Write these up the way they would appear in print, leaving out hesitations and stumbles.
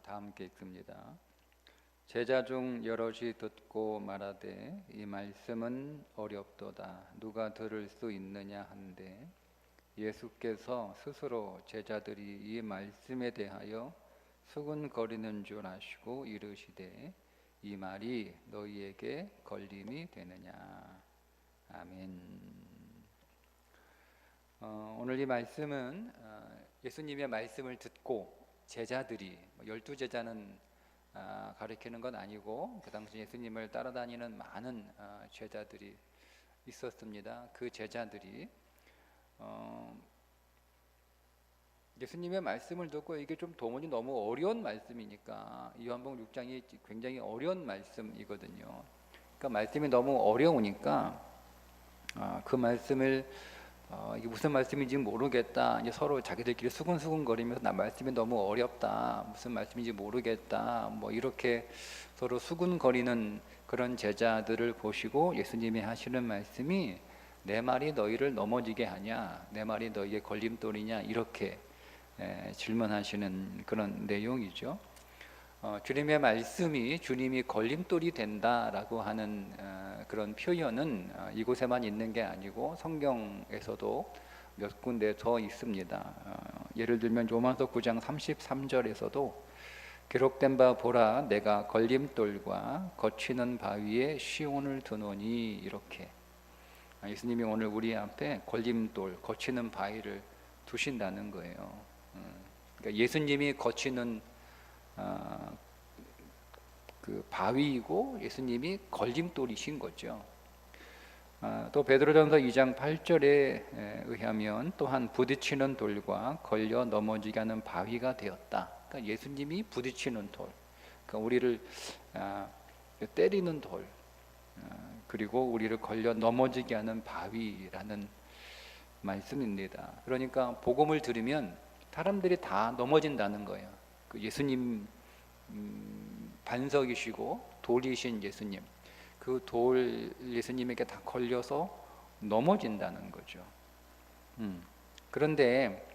다 함께 읽습니다. 제자 중 여럿이 듣고 말하되 이 말씀은 어렵도다 누가 들을 수 있느냐 한데 예수께서 스스로 제자들이 이 말씀에 대하여 수군거리는 줄 아시고 이르시되 이 말이 너희에게 걸림이 되느냐. 아멘. 오늘 이 말씀은 예수님의 말씀을 듣고 제자들이 12제자는 가리키는 건 아니고 그 당시 예수님을 따라다니는 많은 제자들이 있었습니다. 그 제자들이 예수님의 말씀을 듣고 이게 좀 도무지 너무 어려운 말씀이니까 요한복음 6장이 굉장히 어려운 말씀이거든요. 그러니까 말씀이 너무 어려우니까 그 말씀을 이게 무슨 말씀인지 모르겠다. 이제 서로 자기들끼리 수근수근거리면서 나 말씀이 너무 어렵다. 무슨 말씀인지 모르겠다. 뭐 이렇게 서로 수근거리는 그런 제자들을 보시고 예수님이 하시는 말씀이 내 말이 너희를 넘어지게 하냐? 내 말이 너희의 걸림돌이냐? 이렇게 질문하시는 그런 내용이죠. 주님의 말씀이 주님이 걸림돌이 된다라고 하는 그런 표현은 이곳에만 있는 게 아니고 성경에서도 몇 군데 더 있습니다. 예를 들면 요한서 9장 33절에서도 기록된 바 보라 내가 걸림돌과 거치는 바위에 시온을 두노니 이렇게 예수님이 오늘 우리 앞에 걸림돌, 거치는 바위를 두신다는 거예요. 그러니까 예수님이 거치는 그 바위이고 예수님이 걸림돌이신 거죠. 또 베드로전서 2장 8절에 의하면 또한 부딪히는 돌과 걸려 넘어지게 하는 바위가 되었다. 그러니까 예수님이 부딪히는 돌, 그러니까 우리를 때리는 돌, 그리고 우리를 걸려 넘어지게 하는 바위라는 말씀입니다. 그러니까 복음을 들으면 사람들이 다 넘어진다는 거예요. 그 예수님 반석이시고 돌이신 예수님, 그 돌 예수님에게 다 걸려서 넘어진다는 거죠. 그런데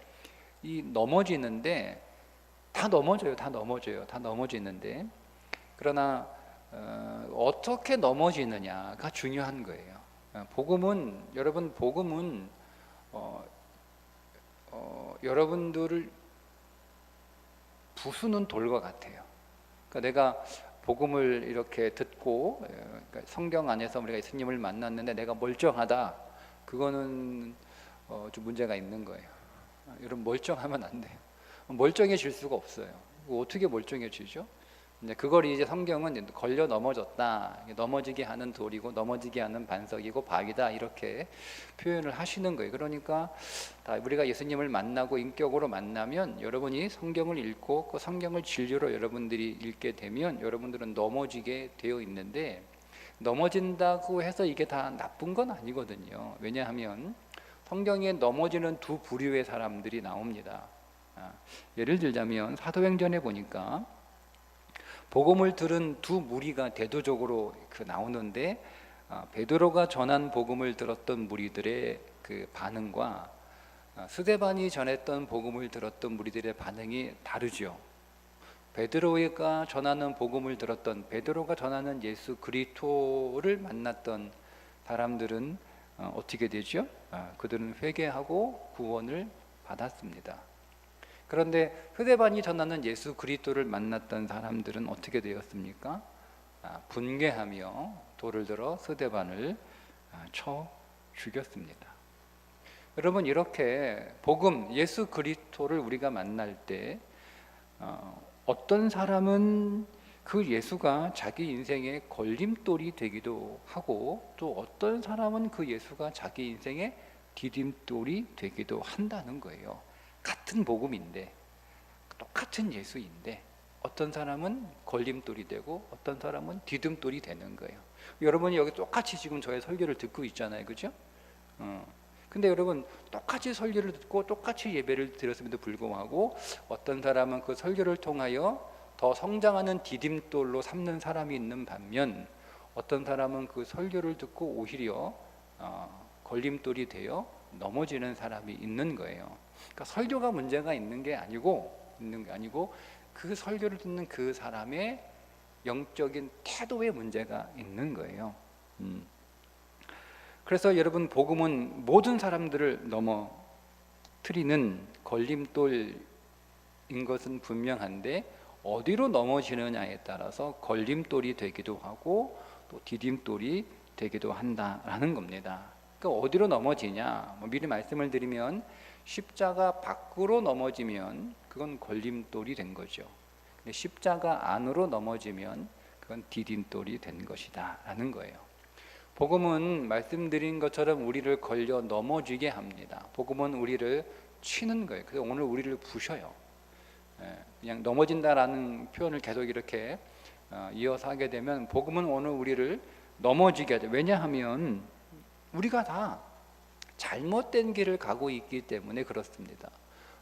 이 넘어지는데 다 넘어지는데 그러나 어떻게 넘어지느냐가 중요한 거예요. 복음은 여러분들을 부수는 돌과 같아요. 그러니까 내가 복음을 이렇게 듣고 그러니까 성경 안에서 우리가 예수님을 만났는데 내가 멀쩡하다, 그거는 좀 문제가 있는 거예요. 여러분 멀쩡하면 안 돼요. 멀쩡해질 수가 없어요. 어떻게 멀쩡해지죠? 그걸 이제 성경은 걸려 넘어졌다, 넘어지게 하는 돌이고 넘어지게 하는 반석이고 바위다 이렇게 표현을 하시는 거예요. 그러니까 우리가 예수님을 만나고 인격으로 만나면 여러분이 성경을 읽고 그 성경을 진리로 여러분들이 읽게 되면 여러분들은 넘어지게 되어 있는데 넘어진다고 해서 이게 다 나쁜 건 아니거든요. 왜냐하면 성경에 넘어지는 두 부류의 사람들이 나옵니다. 예를 들자면 사도행전에 보니까 복음을 들은 두 무리가 대조적으로 나오는데 베드로가 전한 복음을 들었던 무리들의 그 반응과 스데반이 전했던 복음을 들었던 무리들의 반응이 다르죠. 베드로가 전하는 복음을 들었던 베드로가 전하는 예수 그리스도를 만났던 사람들은 어떻게 되죠? 그들은 회개하고 구원을 받았습니다. 그런데 스데반이 전하는 예수 그리스도를 만났던 사람들은 어떻게 되었습니까? 분개하며 돌을 들어 스데반을 쳐 죽였습니다. 여러분 이렇게 복음 예수 그리스도를 우리가 만날 때 어떤 사람은 그 예수가 자기 인생의 걸림돌이 되기도 하고 또 어떤 사람은 그 예수가 자기 인생의 디딤돌이 되기도 한다는 거예요. 같은 복음인데 똑같은 예수인데 어떤 사람은 걸림돌이 되고 어떤 사람은 디딤돌이 되는 거예요. 여러분이 여기 똑같이 지금 저의 설교를 듣고 있잖아요, 그죠? 근데 여러분 똑같이 설교를 듣고 똑같이 예배를 드렸음에도 불구하고 어떤 사람은 그 설교를 통하여 더 성장하는 디딤돌로 삼는 사람이 있는 반면 어떤 사람은 그 설교를 듣고 오히려 걸림돌이 되어 넘어지는 사람이 있는 거예요. 그러니까 설교가 문제가 있는 게 아니고 그 설교를 듣는 그 사람의 영적인 태도에 문제가 있는 거예요. 그래서 여러분, 복음은 모든 사람들을 넘어뜨리는 걸림돌인 것은 분명한데 어디로 넘어지느냐에 따라서 걸림돌이 되기도 하고 또 디딤돌이 되기도 한다라는 겁니다. 그러니까 어디로 넘어지냐, 미리 말씀을 드리면 십자가 밖으로 넘어지면 그건 걸림돌이 된 거죠. 근데 십자가 안으로 넘어지면 그건 디딤돌이 된 것이다 라는 거예요. 복음은 말씀드린 것처럼 우리를 걸려 넘어지게 합니다. 복음은 우리를 치는 거예요. 그래서 오늘 우리를 부셔요. 그냥 넘어진다라는 표현을 계속 이렇게 이어서 하게 되면 복음은 오늘 우리를 넘어지게 하죠. 왜냐하면 우리가 다 잘못된 길을 가고 있기 때문에 그렇습니다.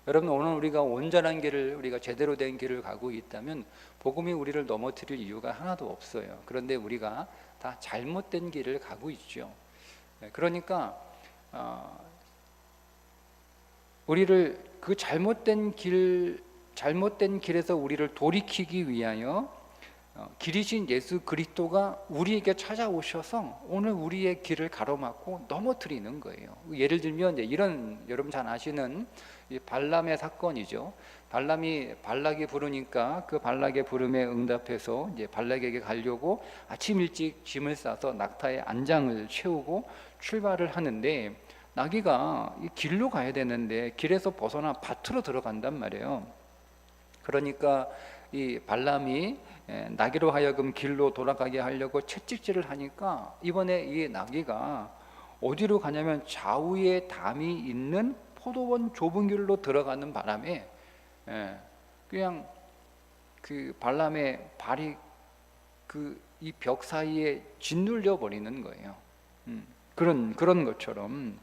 여러분, 오늘 우리가 온전한 길을, 우리가 제대로 된 길을 가고 있다면 복음이 우리를 넘어뜨릴 이유가 하나도 없어요. 그런데 우리가 다 잘못된 길을 가고 있죠. 그러니까 우리를 그 잘못된 길에서 우리를 돌이키기 위하여 길이신 예수 그리스도가 우리에게 찾아오셔서 오늘 우리의 길을 가로막고 넘어뜨리는 거예요. 예를 들면 이런, 여러분 잘 아시는 이 발람의 사건이죠. 발락이 부르니까 그 발락의 부름에 응답해서 이제 발락에게 가려고 아침 일찍 짐을 싸서 낙타에 안장을 채우고 출발을 하는데 나귀가 이 길로 가야 되는데 길에서 벗어나 밭으로 들어간단 말이에요. 그러니까 이 발람이 나귀로 하여금 길로 돌아가게 하려고 채찍질을 하니까 이번에 이 나귀가 어디로 가냐면 좌우에 담이 있는 포도원 좁은 길로 들어가는 바람에 그냥 그 발람의 발이 이 벽 사이에 짓눌려 버리는 거예요. 그런 것처럼,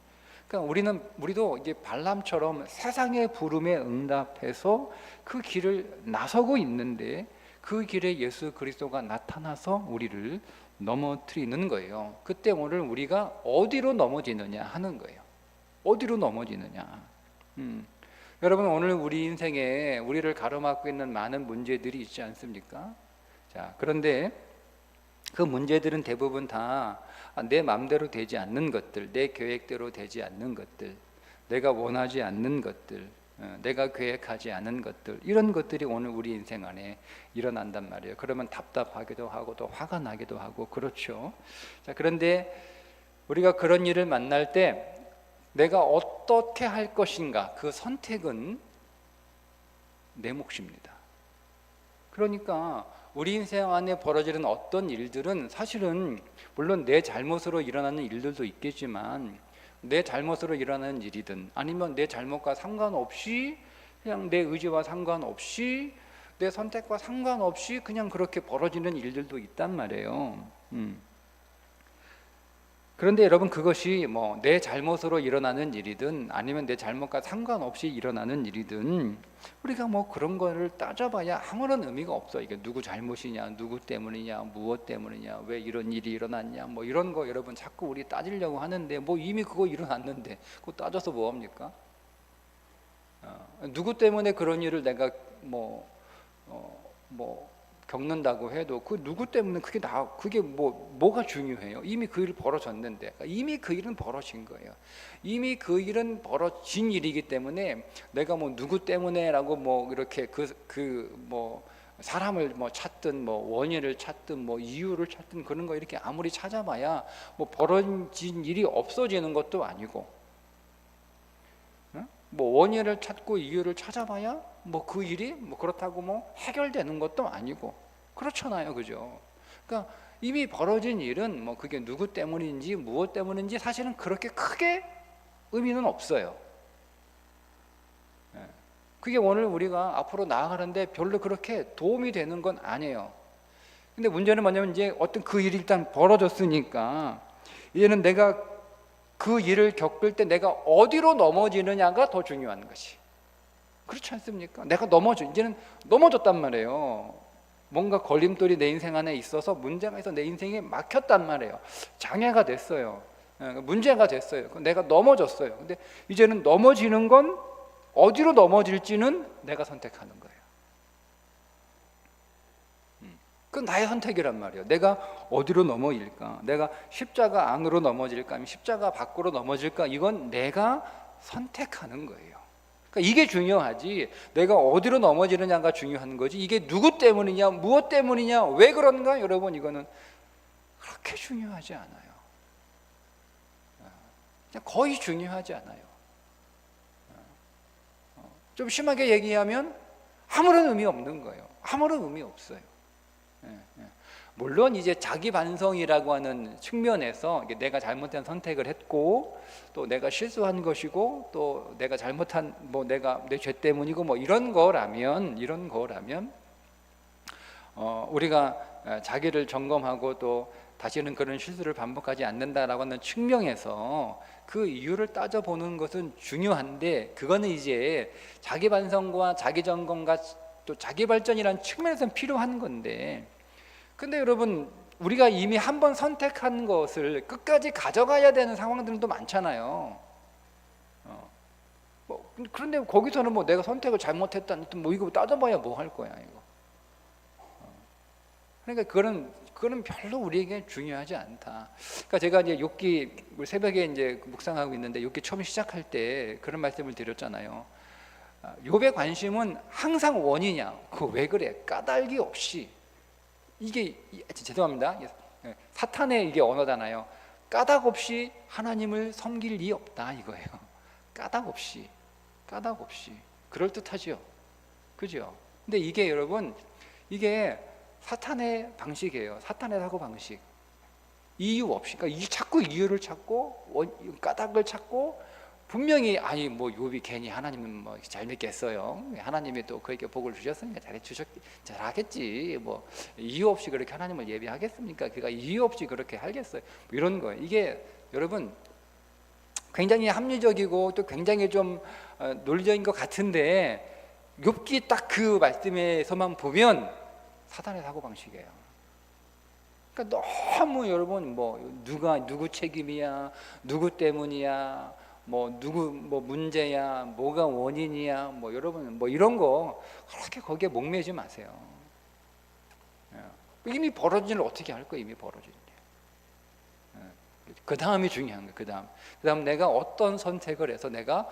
그러니까 우리도 이제 발람처럼 세상의 부름에 응답해서 그 길을 나서고 있는데 그 길에 예수 그리스도가 나타나서 우리를 넘어뜨리는 거예요. 그때 오늘 우리가 어디로 넘어지느냐 하는 거예요. 어디로 넘어지느냐. 여러분, 오늘 우리 인생에 우리를 가로막고 있는 많은 문제들이 있지 않습니까? 자, 그런데 그 문제들은 대부분 다 내 마음대로 되지 않는 것들, 내 계획대로 되지 않는 것들, 내가 원하지 않는 것들, 내가 계획하지 않은 것들, 이런 것들이 오늘 우리 인생 안에 일어난단 말이에요. 그러면 답답하기도 하고 또 화가 나기도 하고 그렇죠. 자, 그런데 우리가 그런 일을 만날 때 내가 어떻게 할 것인가, 그 선택은 내 몫입니다. 그러니까 우리 인생 안에 벌어지는 어떤 일들은 사실은 물론 내 잘못으로 일어나는 일들도 있겠지만 내 잘못으로 일어나는 일이든 아니면 내 잘못과 상관없이 그냥 내 의지와 상관없이 내 선택과 상관없이 그냥 그렇게 벌어지는 일들도 있단 말이에요. 그런데 여러분, 그것이 내 잘못으로 일어나는 일이든 아니면 내 잘못과 상관없이 일어나는 일이든 우리가 그런 거를 따져봐야 아무런 의미가 없어. 이게 누구 잘못이냐, 누구 때문이냐, 무엇 때문이냐, 왜 이런 일이 일어났냐, 이런 거 여러분 자꾸 우리 따지려고 하는데 이미 그거 일어났는데 그거 따져서 뭐합니까? 누구 때문에 그런 일을 내가 겪는다고 해도 그 누구 때문에 그게 뭐가 중요해요? 이미 그 일 벌어졌는데, 이미 그 일은 벌어진 거예요. 이미 그 일은 벌어진 일이기 때문에 내가 누구 때문에라고 이렇게 사람을 찾든 원인을 찾든 이유를 찾든 그런 거 이렇게 아무리 찾아봐야 벌어진 일이 없어지는 것도 아니고, 원인을 찾고 이유를 찾아봐야 그 일이 그렇다고 해결되는 것도 아니고 그렇잖아요, 그죠? 그러니까 이미 벌어진 일은 그게 누구 때문인지 무엇 때문인지 사실은 그렇게 크게 의미는 없어요. 그게 오늘 우리가 앞으로 나아가는데 별로 그렇게 도움이 되는 건 아니에요. 근데 문제는 뭐냐면 이제 어떤 그 일이 일단 벌어졌으니까 이제는 내가 그 일을 겪을 때 내가 어디로 넘어지느냐가 더 중요한 것이. 그렇지 않습니까? 내가 이제는 넘어졌단 말이에요. 뭔가 걸림돌이 내 인생 안에 있어서 문제가 있어 내 인생이 막혔단 말이에요. 장애가 됐어요. 문제가 됐어요. 내가 넘어졌어요. 근데 이제는 넘어지는 건 어디로 넘어질지는 내가 선택하는 거예요. 그건 나의 선택이란 말이에요. 내가 어디로 넘어질까? 내가 십자가 안으로 넘어질까? 아니면 십자가 밖으로 넘어질까? 이건 내가 선택하는 거예요. 그러니까 이게 중요하지, 내가 어디로 넘어지느냐가 중요한 거지, 이게 누구 때문이냐, 무엇 때문이냐, 왜 그런가? 여러분, 이거는 그렇게 중요하지 않아요. 그냥 거의 중요하지 않아요. 좀 심하게 얘기하면 아무런 의미 없는 거예요. 아무런 의미 없어요. 물론 이제 자기 반성이라고 하는 측면에서 내가 잘못된 선택을 했고, 또 내가 실수한 것이고, 또 내가 잘못한 내가 내 죄 때문이고 이런 거라면 우리가 자기를 점검하고 또 다시는 그런 실수를 반복하지 않는다라고 하는 측면에서 그 이유를 따져보는 것은 중요한데, 그거는 이제 자기 반성과 자기 점검과 또 자기 발전이라는 측면에서는 필요한 건데, 근데 여러분, 우리가 이미 한번 선택한 것을 끝까지 가져가야 되는 상황들도 많잖아요. 그런데 거기서는 내가 선택을 잘못했다, 이거 따져봐야 뭐 할 거야 이거. 그러니까 그거는 별로 우리에게 중요하지 않다. 그러니까 제가 이제 욥기, 우리 새벽에 이제 묵상하고 있는데 욥기 처음 시작할 때 그런 말씀을 드렸잖아요. 욥의 관심은 항상 원이냐, 그거 왜 그래, 까닭이 없이. 이게 죄송합니다, 사탄의 이게 언어잖아요. 까닭 없이 하나님을 섬길 리 없다 이거예요. 까닭 없이 그럴 듯하죠, 그죠? 근데 이게 여러분, 이게 사탄의 방식이에요. 사탄의 사고 방식. 이유 없이, 그러니까 자꾸 이유를 찾고 까닭을 찾고, 분명히 욥이 괜히 하나님은 잘 믿겠어요. 하나님이 또 그에게 복을 주셨으니까 잘하겠지. 이유 없이 그렇게 하나님을 예배하겠습니까? 그가 이유 없이 그렇게 하겠어요? 이런 거예요. 이게 여러분 굉장히 합리적이고 또 굉장히 좀 논리적인 것 같은데, 욥기 딱 그 말씀에서만 보면 사탄의 사고 방식이에요. 그러니까 너무 여러분 누구 책임이야, 누구 때문이야, 누구 문제야, 뭐가 원인이야, 여러분 이런 거 그렇게 거기에 목매지 마세요. 이미 벌어진 일 어떻게 할 거예요? 이미 벌어진 일. 그 다음이 중요한 거예요. 그 다음 내가 어떤 선택을 해서 내가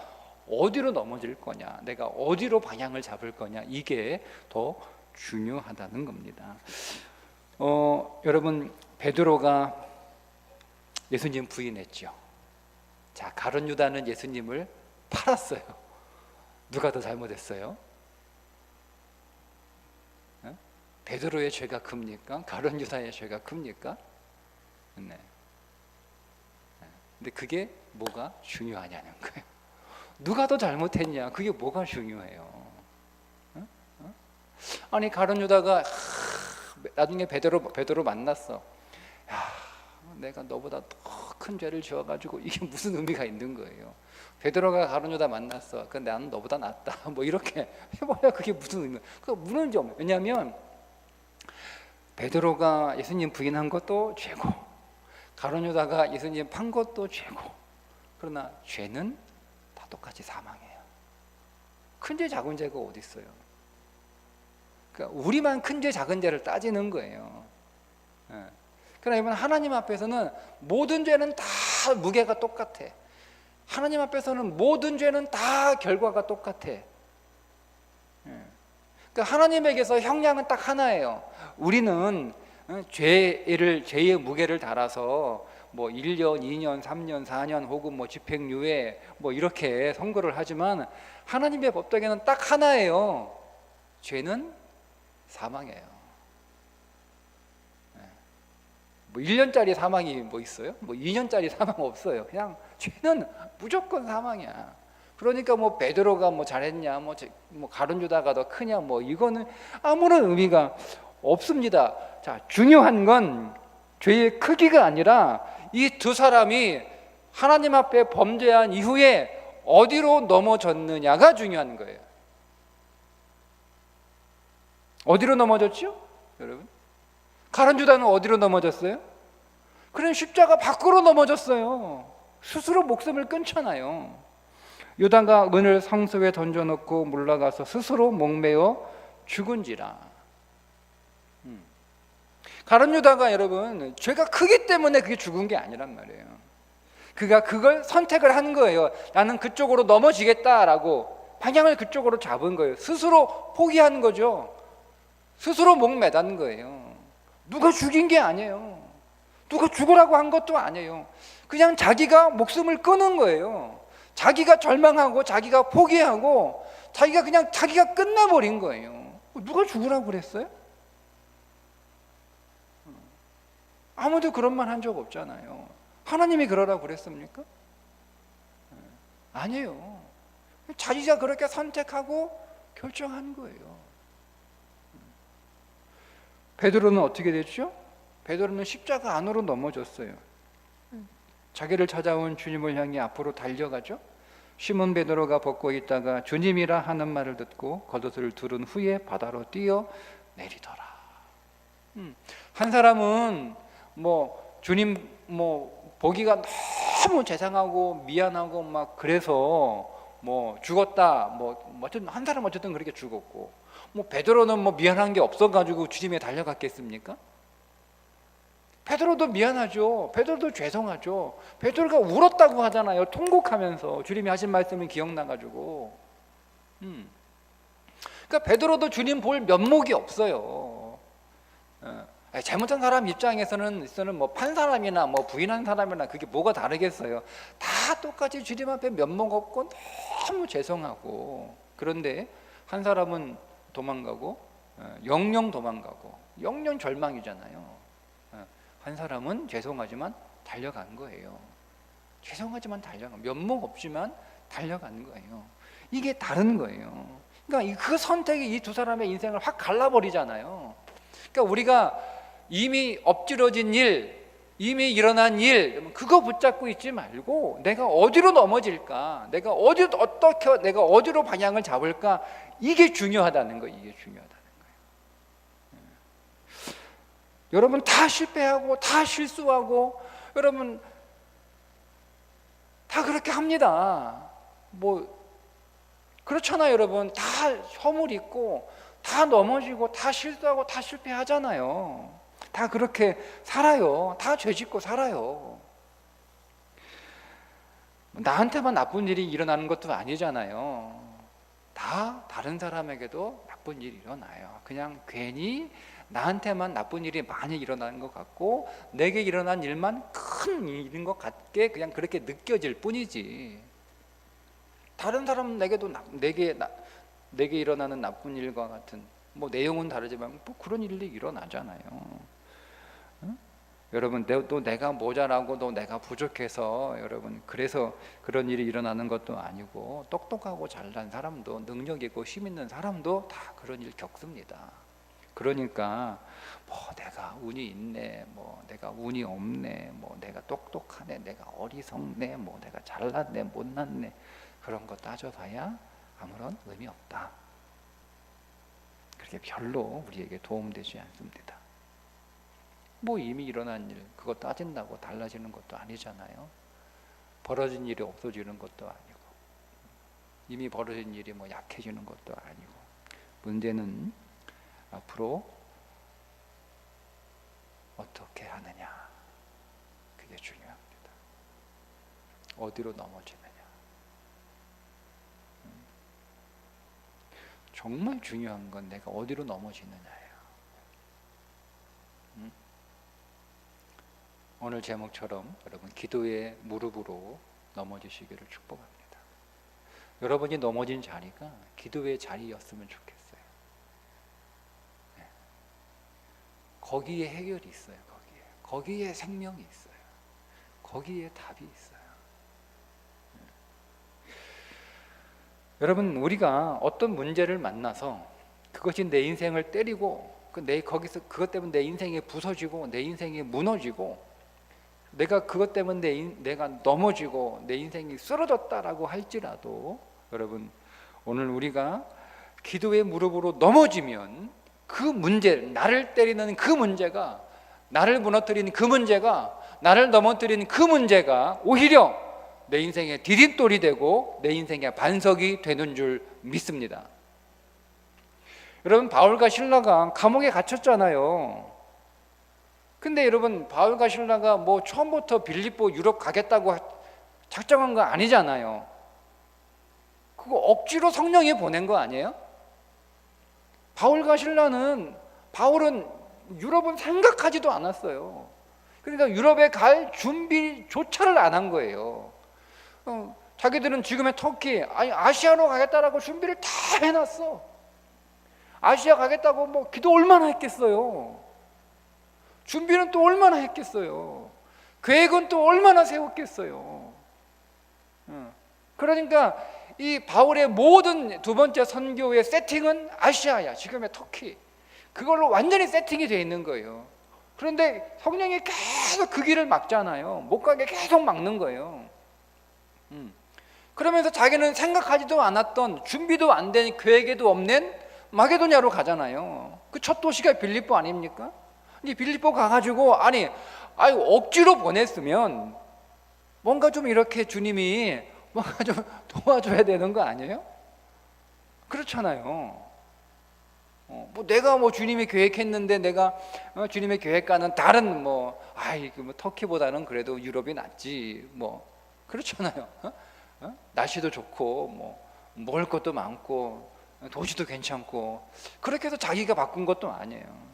어디로 넘어질 거냐, 내가 어디로 방향을 잡을 거냐, 이게 더 중요하다는 겁니다. 여러분, 베드로가 예수님 부인했죠. 자, 가룟 유다는 예수님을 팔았어요. 누가 더 잘못했어요? 베드로의 죄가 큽니까? 가룟 유다의 죄가 큽니까? 네. 근데 그게 뭐가 중요하냐는 거예요. 누가 더 잘못했냐? 그게 뭐가 중요해요? 아니, 가룟 유다가 나중에 베드로 만났어. 야, 내가 너보다 더 큰 죄를 지어가지고 이게 무슨 의미가 있는 거예요? 베드로가 가룟 유다 만났어. 근데 나는 너보다 낫다. 이렇게 해봐야 그게 무슨 의미? 그 문제점. 왜냐하면 베드로가 예수님 부인한 것도 죄고, 가룟 유다가 예수님 판 것도 죄고. 그러나 죄는 다 똑같이 사망해요. 큰 죄 작은 죄가 어디 있어요? 그러니까 우리만 큰 죄 작은 죄를 따지는 거예요. 그러나 여러분, 하나님 앞에서는 모든 죄는 다 무게가 똑같아. 하나님 앞에서는 모든 죄는 다 결과가 똑같아. 그러니까 하나님에게서 형량은 딱 하나예요. 우리는 죄의 무게를 달아서 1년, 2년, 3년, 4년 혹은 집행유예 이렇게 선고를 하지만, 하나님의 법정에는 딱 하나예요. 죄는 사망이에요. 1년짜리 사망이 있어요? 2년짜리 사망 없어요. 그냥 죄는 무조건 사망이야. 그러니까 베드로가 잘했냐, 가룟 유다가 더 크냐, 이거는 아무런 의미가 없습니다. 자, 중요한 건 죄의 크기가 아니라 이 두 사람이 하나님 앞에 범죄한 이후에 어디로 넘어졌느냐가 중요한 거예요. 어디로 넘어졌죠? 여러분, 가룟 유다는 어디로 넘어졌어요? 그는 십자가 밖으로 넘어졌어요. 스스로 목숨을 끊잖아요. 유다가 은을 성소에 던져놓고 물러가서 스스로 목매어 죽은지라. 가룟 유다가 여러분 죄가 크기 때문에 그게 죽은 게 아니란 말이에요. 그가 그걸 선택을 한 거예요. 나는 그쪽으로 넘어지겠다라고 방향을 그쪽으로 잡은 거예요. 스스로 포기한 거죠. 스스로 목 매단 거예요. 누가 죽인 게 아니에요. 누가 죽으라고 한 것도 아니에요. 그냥 자기가 목숨을 끊은 거예요. 자기가 절망하고 자기가 포기하고 자기가 끝내버린 거예요. 누가 죽으라고 그랬어요? 아무도 그런 말 한 적 없잖아요. 하나님이 그러라고 그랬습니까? 아니에요. 자기가 그렇게 선택하고 결정한 거예요. 베드로는 어떻게 됐죠? 베드로는 십자가 안으로 넘어졌어요. 자기를 찾아온 주님을 향해 앞으로 달려가죠. 시몬 베드로가 벗고 있다가 주님이라 하는 말을 듣고 겉옷을 두른 후에 바다로 뛰어 내리더라. 한 사람은 주님 보기가 너무 죄송하고 미안하고 막 그래서 죽었다. 어쨌든 한 사람 어쨌든 그렇게 죽었고, 베드로는 미안한 게 없어가지고 주님에 달려갔겠습니까? 베드로도 미안하죠. 베드로도 죄송하죠. 베드로가 울었다고 하잖아요. 통곡하면서 주님이 하신 말씀이 기억나가지고. 그러니까 베드로도 주님 볼 면목이 없어요. 잘못한 사람 입장에서는 판 사람이나 부인한 사람이나 그게 뭐가 다르겠어요. 다 똑같이 주님 앞에 면목 없고 너무 죄송하고. 그런데 한 사람은 도망가고 영영 도망가고 영영 절망이잖아요. 한 사람은 죄송하지만 달려간 거예요. 죄송하지만 달려간, 면목 없지만 달려간 거예요. 이게 다른 거예요. 그러니까 그 선택이 이 두 사람의 인생을 확 갈라버리잖아요. 그러니까 우리가 이미 엎질러진 일, 이미 일어난 일, 그거 붙잡고 있지 말고 내가 어디로 넘어질까, 내가 어디로 방향을 잡을까, 이게 중요하다는 거예요. 이게 중요하다는 거예요. 여러분 다 실패하고 다 실수하고 여러분 다 그렇게 합니다. 그렇잖아요. 여러분 다 허물 있고 다 넘어지고 다 실수하고 다 실패하잖아요. 다 그렇게 살아요. 다 죄짓고 살아요. 나한테만 나쁜 일이 일어나는 것도 아니잖아요. 다 다른 사람에게도 나쁜 일이 일어나요. 그냥 괜히 나한테만 나쁜 일이 많이 일어나는 것 같고 내게 일어난 일만 큰 일인 것 같게 그냥 그렇게 느껴질 뿐이지. 다른 사람 내게 일어나는 나쁜 일과 같은 내용은 다르지만 그런 일이 일어나잖아요. 응? 여러분 또 내가 모자라고 또 내가 부족해서 여러분 그래서 그런 일이 일어나는 것도 아니고 똑똑하고 잘난 사람도 능력 있고 힘 있는 사람도 다 그런 일 겪습니다. 그러니까 내가 운이 있네, 내가 운이 없네, 내가 똑똑하네, 내가 어리석네, 내가 잘났네, 못났네, 그런 거 따져봐야 아무런 의미 없다. 그렇게 별로 우리에게 도움되지 않습니다. 이미 일어난 일 그거 따진다고 달라지는 것도 아니잖아요. 벌어진 일이 없어지는 것도 아니고 이미 벌어진 일이 약해지는 것도 아니고. 문제는 앞으로 어떻게 하느냐, 그게 중요합니다. 어디로 넘어지느냐. 정말 중요한 건 내가 어디로 넘어지느냐예요. 오늘 제목처럼 여러분 기도의 무릎으로 넘어지시기를 축복합니다. 여러분이 넘어진 자리가 기도의 자리였으면 좋겠어요. 거기에 해결이 있어요. 거기에 생명이 있어요. 거기에 답이 있어요. 여러분 우리가 어떤 문제를 만나서 그것이 내 인생을 때리고 거기서 그것 때문에 내 인생이 부서지고 내 인생이 무너지고 내가 그것 때문에 내가 넘어지고 내 인생이 쓰러졌다라고 할지라도 여러분 오늘 우리가 기도의 무릎으로 넘어지면 그 문제, 나를 때리는 그 문제가, 나를 무너뜨리는 그 문제가, 나를 넘어뜨리는 그 문제가 오히려 내 인생의 디딤돌이 되고 내 인생의 반석이 되는 줄 믿습니다. 여러분 바울과 실라가 감옥에 갇혔잖아요. 근데 여러분, 바울과 실라가 뭐 처음부터 빌립보 유럽 가겠다고 작정한 거 아니잖아요. 그거 억지로 성령이 보낸 거 아니에요? 바울과 실라는, 바울은 유럽은 생각하지도 않았어요. 그러니까 유럽에 갈 준비조차를 안 한 거예요. 자기들은 지금의 터키, 아니 아시아로 가겠다라고 준비를 다 해놨어. 아시아 가겠다고 뭐 기도 얼마나 했겠어요. 준비는 또 얼마나 했겠어요. 계획은 또 얼마나 세웠겠어요. 그러니까 이 바울의 모든 두 번째 선교의 세팅은 아시아야, 지금의 터키. 그걸로 완전히 세팅이 되어 있는 거예요. 그런데 성령이 계속 그 길을 막잖아요. 못 가게 계속 막는 거예요. 그러면서 자기는 생각하지도 않았던, 준비도 안 된, 계획에도 없는 마게도냐로 가잖아요. 그 첫 도시가 빌립보 아닙니까? 근데 빌립보 가가지고 아니 억지로 보냈으면 뭔가 좀 이렇게 주님이 뭔가 좀 도와줘야 되는 거 아니에요? 그렇잖아요. 뭐 내가 뭐 주님이 계획했는데 내가 주님의 계획과는 다른 뭐 터키보다는 그래도 유럽이 낫지 뭐 그렇잖아요. 날씨도 좋고 뭐 먹을 것도 많고 도시도 괜찮고 그렇게 해서 자기가 바꾼 것도 아니에요.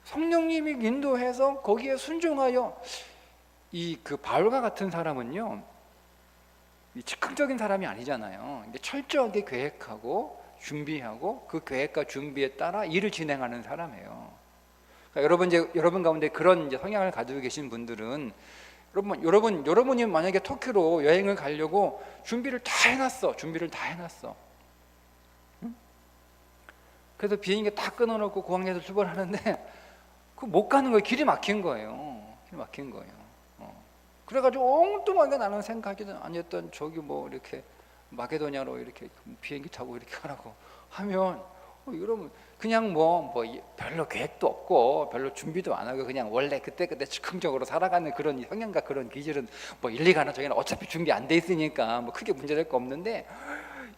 성령님이 인도해서 거기에 순종하여 그 바울과 같은 사람은요, 이 즉흥적인 사람이 아니잖아요. 철저하게 계획하고 준비하고 그 계획과 준비에 따라 일을 진행하는 사람이에요. 그러니까 여러분 가운데 그런 성향을 가지고 계신 분들은 여러분이 만약에 터키로 여행을 가려고 준비를 다 해놨어. 응? 그래서 비행기 다 끊어놓고 공항에서 출발하는데 그 못 가는 거예요. 길이 막힌 거예요. 그래가지고 엉뚱하게 나는 생각하지도 아니었던 저기 뭐 이렇게 마게도냐로 이렇게 비행기 타고 이렇게 가라고 하면 이러면 그냥 뭐 별로 계획도 없고 별로 준비도 안 하고 그냥 원래 그때 즉흥적으로 살아가는 그런 성향과 그런 기질은 뭐 일리가 나 저기는 어차피 준비 안 돼 있으니까 뭐 크게 문제될 거 없는데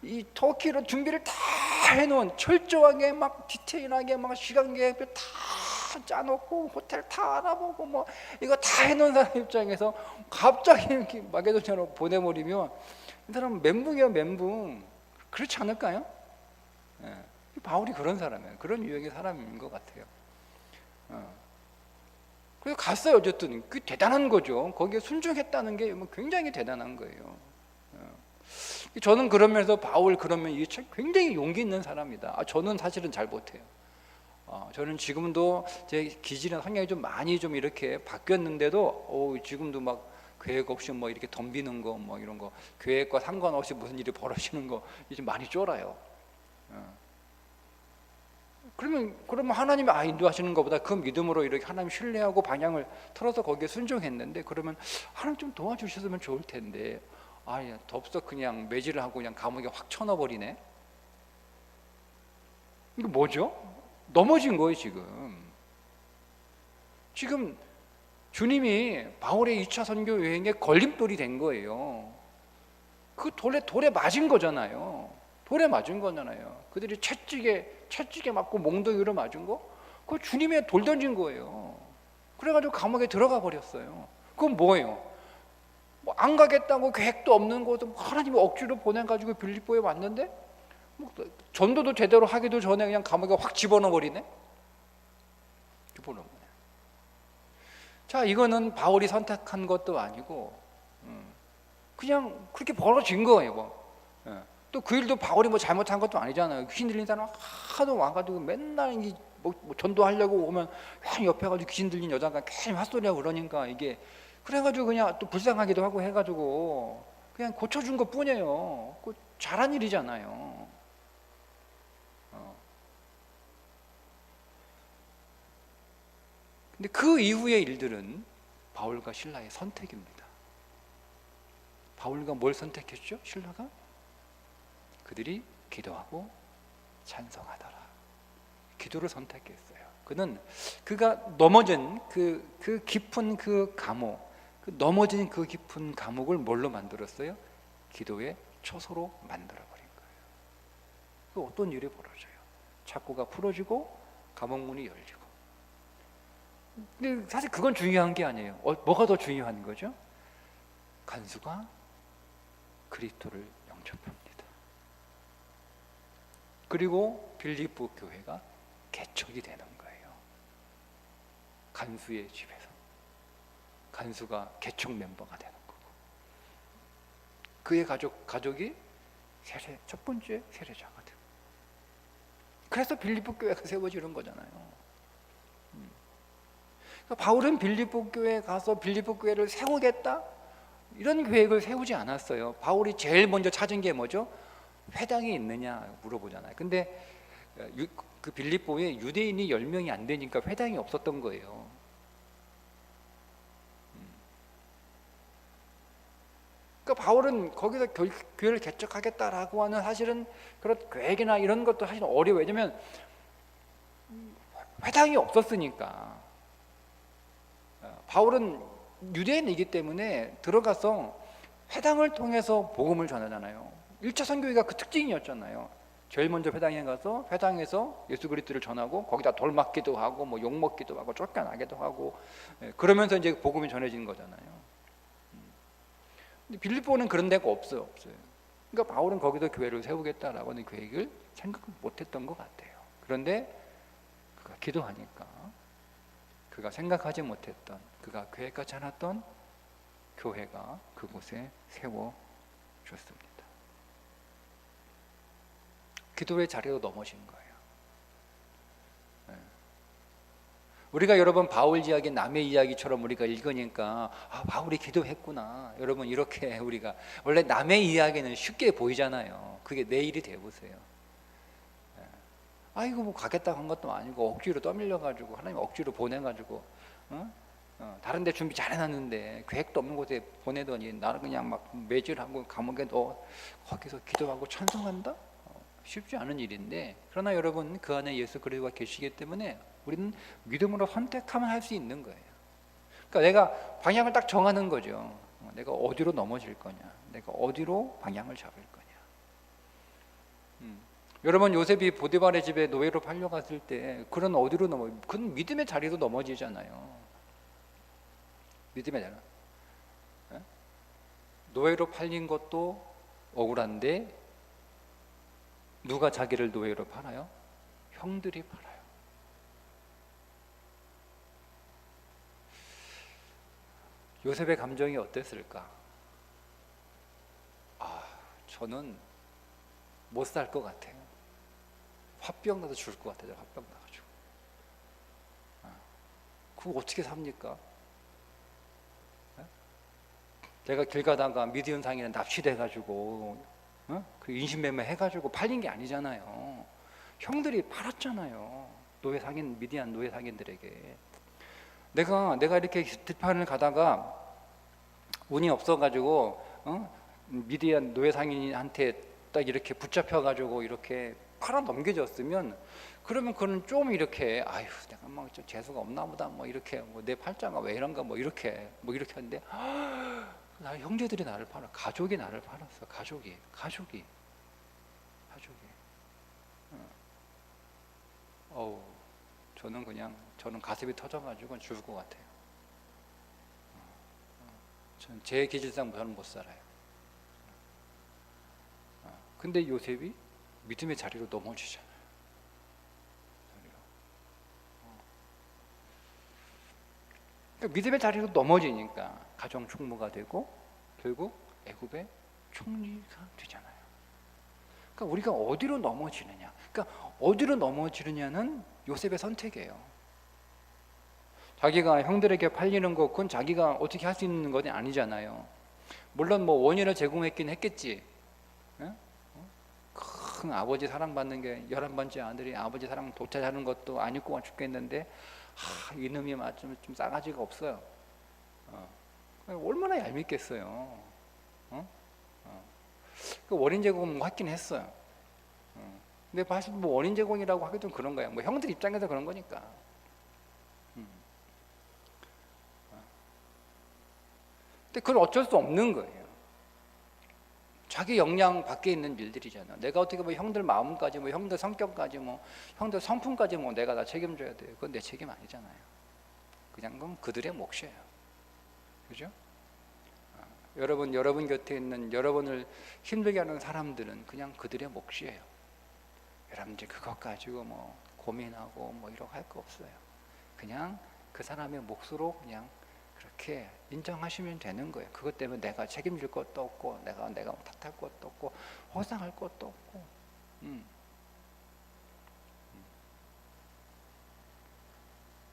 이 터키로 준비를 다 해놓은 철저하게 막 디테일하게 막 시간 계획표 다 짜놓고 호텔 다 알아보고 뭐 이거 다 해놓은 사람 입장에서 갑자기 이렇게 마게도냐로 보내버리면 이 사람은 멘붕이야, 멘붕. 그렇지 않을까요? 바울이 그런 사람이에요. 그런 유형의 사람인 것 같아요. 그래서 갔어요. 어쨌든 그 대단한 거죠. 거기에 순종했다는 게 굉장히 대단한 거예요. 저는 그러면서 바울 그러면 이 책 굉장히 용기 있는 사람이다. 저는 사실은 잘 못해요. 저는 지금도 제 기질이나 성향이 좀 많이 좀 이렇게 바뀌었는데도 지금도 막 계획 없이 뭐 이렇게 덤비는 거 뭐 이런 거 계획과 상관없이 무슨 일이 벌어지는 거 이제 많이 쫄아요. 그러면 하나님이 인도하시는 것보다 그 믿음으로 이렇게 하나님 신뢰하고 방향을 틀어서 거기에 순종했는데 그러면 하나님 좀 도와주셨으면 좋을 텐데 덥석 그냥 매질을 하고 그냥 감옥에 확 쳐넣어버리네. 이거 뭐죠? 넘어진 거예요. 지금 주님이 바울의 2차 선교 여행에 걸림돌이 된 거예요. 그 돌에 맞은 거잖아요. 그들이 채찍에 맞고 몽둥이로 맞은 거, 그거 주님의 돌 던진 거예요. 그래가지고 감옥에 들어가 버렸어요. 그건 뭐예요? 안 가겠다고 계획도 없는 곳에 하나님이 억지로 보내가지고 빌립보에 왔는데 전도도 제대로 하기도 전에 그냥 감옥에 확 집어넣어 버리네. 자, 이거는 바울이 선택한 것도 아니고 그냥 그렇게 벌어진 거예요. 또 그 일도 바울이 뭐 잘못한 것도 아니잖아요. 귀신 들린 사람 하도 와가지고 맨날 뭐 전도하려고 오면 그냥 옆에 가지고 귀신 들린 여자가 괜히 헛소리하고 그러니까 이게 그래가지고 그냥 또 불쌍하기도 하고 해가지고 그냥 고쳐준 것 뿐이에요. 그 잘한 일이잖아요. 근데 그 이후의 일들은 바울과 실라의 선택입니다. 바울과 뭘 선택했죠? 실라가? 그들이 기도하고 찬송하더라. 기도를 선택했어요. 그가 넘어진 그 깊은 그 감옥, 넘어진 그 깊은 감옥을 뭘로 만들었어요? 기도의 초소로 만들어버린 거예요. 그 어떤 일이 벌어져요? 창고가 풀어지고 감옥문이 열리고 근데 사실 그건 중요한 게 아니에요. 뭐가 더 중요한 거죠? 간수가 그리스도를 영접합니다. 그리고 빌립보 교회가 개척이 되는 거예요. 간수의 집에서 간수가 개척 멤버가 되는 거고, 그의 가족이 첫 번째 세례자가 되고, 그래서 빌립보 교회가 세워지는 거잖아요. 그러니까 바울은 빌립보 교회에 가서 빌립보 교회를 세우겠다 이런 계획을 세우지 않았어요. 바울이 제일 먼저 찾은 게 뭐죠? 회당이 있느냐 물어보잖아요. 근데 그 빌립보에 유대인이 10명이 안 되니까 회당이 없었던 거예요. 그러니까 바울은 거기서 교회를 개척하겠다라고 하는 사실은 그런 계획이나 이런 것도 사실 어려워요. 왜냐면 회당이 없었으니까. 바울은 유대인이기 때문에 들어가서 회당을 통해서 복음을 전하잖아요. 1차 선교회가 그 특징이었잖아요. 제일 먼저 회당에 가서 회당에서 예수 그리스도를 전하고 거기다 돌 맞기도 하고 뭐 욕 먹기도 하고 쫓겨나기도 하고, 그러면서 이제 복음이 전해지는 거잖아요. 근데 빌립보는 그런 데가 없어요. 그러니까 바울은 거기서 교회를 세우겠다라고 하는 계획을 생각 못했던 것 같아요. 그런데 그가 기도하니까 그가 생각하지 못했던, 그가 계획하지 않았던 교회가 그곳에 세워졌습니다. 기도의 자리로 넘어진 거예요. 우리가 여러분 바울 이야기, 남의 이야기처럼 우리가 읽으니까 바울이 기도했구나. 여러분 이렇게 우리가 원래 남의 이야기는 쉽게 보이잖아요. 그게 내 일이 돼보세요. 아이고 뭐 가겠다고 한 것도 아니고 억지로 떠밀려가지고 하나님 억지로 보내가지고 다른 데 준비 잘 해놨는데 계획도 없는 곳에 보내더니 나는 그냥 막 매질하고 감옥에 넣어 거기서 기도하고 찬송한다? 쉽지 않은 일인데, 그러나 여러분 그 안에 예수 그리스도가 계시기 때문에 우리는 믿음으로 선택하면 할 수 있는 거예요. 그러니까 내가 방향을 딱 정하는 거죠. 내가 어디로 넘어질 거냐, 내가 어디로 방향을 잡을 거냐. 여러분 요셉이 보디발의 집에 노예로 팔려갔을 때 그런 어디로 그건 믿음의 자리로 넘어지잖아요. 믿음의 자리. 노예로 팔린 것도 억울한데 누가 자기를 노예로 팔아요? 형들이 팔아요. 요셉의 감정이 어땠을까? 저는 못 살 것 같아요. 화병 나서 죽을 것 같아요. 화병 나가지고. 그거 어떻게 삽니까? 내가 길 가다가 미디안 상인에 납치돼가지고 그 인신매매 해가지고 팔린 게 아니잖아요. 형들이 팔았잖아요. 노예 상인, 미디안 노예 상인들에게. 내가 이렇게 들판을 가다가 운이 없어가지고 미디안 노예 상인한테 딱 이렇게 붙잡혀가지고 이렇게 팔아 넘겨졌으면, 그러면 그는 좀 이렇게 내가 막 좀 재수가 없나 보다 뭐 이렇게 내 팔자가 왜 이런가 뭐 이렇게 하는데 나 형제들이 나를 팔아, 가족이 나를 팔았어. 가족이. 저는 가슴이 터져가지고 죽을 것 같아요. 저는 제 기질상 저는 못 살아요. 근데 요셉이 믿음의 자리로 넘어지잖아요. 그러니까 믿음의 자리로 넘어지니까 가정 총무가 되고 결국 애굽의 총리가 되잖아요. 그러니까 우리가 어디로 넘어지느냐, 그러니까 어디로 넘어지느냐는 요셉의 선택이에요. 자기가 형들에게 팔리는 것, 그건 자기가 어떻게 할 수 있는 건 아니잖아요. 물론 뭐 원인을 제공했긴 했겠지. 큰 아버지 사랑받는 게 11번째 아들이 아버지 사랑 도태하는 것도 안 입고 죽겠는데 이놈이 좀 싸가지가 없어요. 얼마나 얄밉겠어요. 그 원인 제공 했긴 했어요. 근데 사실 뭐 원인 제공이라고 하기 좀 그런 거야. 뭐 형들 입장에서 그런 거니까. 근데 그건 어쩔 수 없는 거예요. 자기 역량 밖에 있는 일들이잖아. 내가 어떻게 뭐 형들 마음까지, 뭐 형들 성격까지, 뭐 형들 성품까지 뭐 내가 다 책임져야 돼요. 그건 내 책임 아니잖아요. 그냥 그건 그들의 몫이에요. 그죠? 여러분 곁에 있는 여러분을 힘들게 하는 사람들은 그냥 그들의 몫이에요. 여러분들 그것 가지고 뭐 고민하고 뭐 이러고 할 거 없어요. 그냥 그 사람의 몫으로 그냥 그렇게 인정하시면 되는 거예요. 그것 때문에 내가 책임질 것도 없고 내가 탓할 것도 없고 허상할 것도 없고.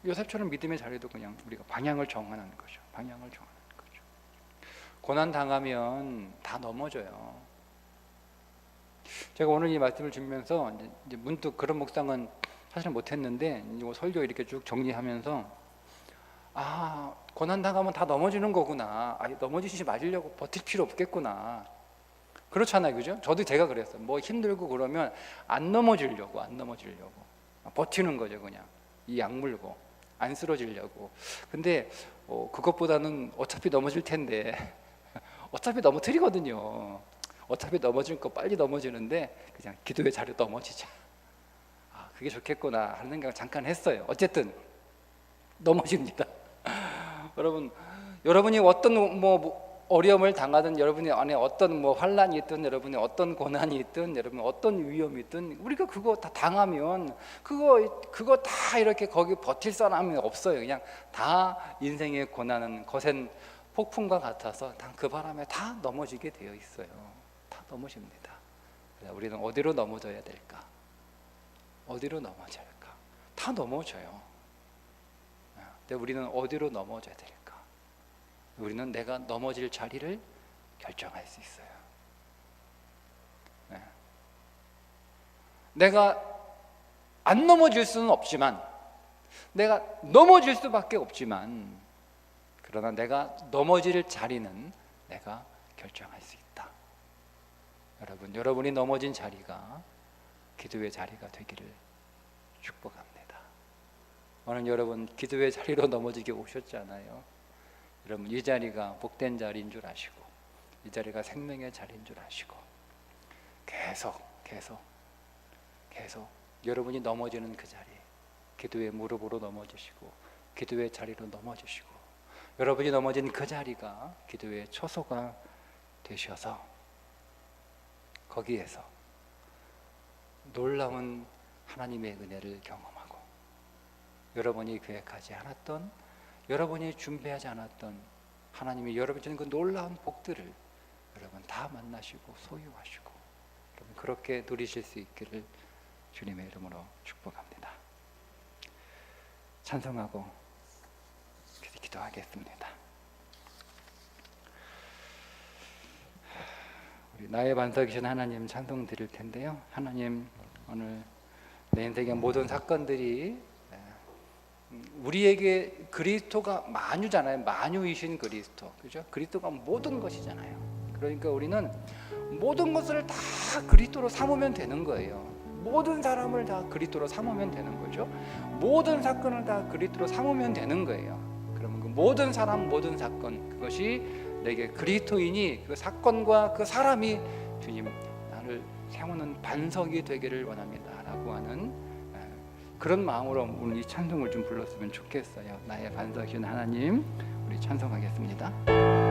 요셉처럼 믿음의 자리도 그냥 우리가 방향을 정하는 거죠. 방향을 정하는 거죠. 고난 당하면 다 넘어져요. 제가 오늘 이 말씀을 주면서 이제 문득 그런 묵상은 사실 못했는데 설교 이렇게 쭉 정리하면서 고난 당하면 다 넘어지는 거구나. 넘어지지 말려고 버틸 필요 없겠구나. 그렇잖아요, 그죠? 저도 제가 그랬어요. 뭐 힘들고 그러면 안 넘어지려고 버티는 거죠, 그냥 이 약물고 안 쓰러지려고. 근데 그것보다는 어차피 넘어질 텐데 어차피 넘어뜨리거든요. 어차피 넘어질 거 빨리 넘어지는데 그냥 기도의 자리로 넘어지자. 그게 좋겠구나 하는 생각을 잠깐 했어요. 어쨌든 넘어집니다. 여러분이 어떤 어려움을 당하든 여러분이 안에 어떤 환란이 있든 여러분이 어떤 고난이 있든 여러분 어떤 위험이 있든 우리가 그거 다 당하면 그거 다 이렇게 거기 버틸 사람이 없어요. 그냥 다 인생의 고난은 거센 폭풍과 같아서 다 그 바람에 다 넘어지게 되어 있어요. 다 넘어집니다. 우리는 어디로 넘어져야 될까? 어디로 넘어져야 할까? 다 넘어져요. 근데 우리는 어디로 넘어져야 될까? 우리는 내가 넘어질 자리를 결정할 수 있어요. 내가 안 넘어질 수는 없지만 내가 넘어질 수밖에 없지만 그러나 내가 넘어질 자리는 내가 결정할 수 있다. 여러분이 넘어진 자리가 기도의 자리가 되기를 축복합니다. 오늘 여러분 기도의 자리로 넘어지게 오셨잖아요. 여러분 이 자리가 복된 자리인 줄 아시고 이 자리가 생명의 자리인 줄 아시고 계속 여러분이 넘어지는 그 자리 기도의 무릎으로 넘어지시고 기도의 자리로 넘어지시고 여러분이 넘어진 그 자리가 기도의 초소가 되셔서 거기에서 놀라운 하나님의 은혜를 경험하고 여러분이 계획하지 않았던 여러분이 준비하지 않았던 하나님이 여러분 주는 그 놀라운 복들을 여러분 다 만나시고 소유하시고 여러분 그렇게 누리실 수 있기를 주님의 이름으로 축복합니다. 찬송하고 기도하겠습니다. 우리 나의 반석이신 하나님 찬송 드릴 텐데요. 하나님 오늘 내 인생의 모든 사건들이 우리에게 그리스도가 만유잖아요. 만유이신 그리스도, 그죠? 그리스도가 모든 것이잖아요. 그러니까 우리는 모든 것을 다 그리스도로 삼으면 되는 거예요. 모든 사람을 다 그리스도로 삼으면 되는 거죠. 모든 사건을 다 그리스도로 삼으면 되는 거예요. 그러면 그 모든 사람, 모든 사건 그것이 내게 그리스도이니 그 사건과 그 사람이 주님 나를 세우는 반석이 되기를 원합니다라고 하는 그런 마음으로 오늘 이 찬송을 좀 불렀으면 좋겠어요. 나의 반석이신 하나님, 우리 찬송하겠습니다.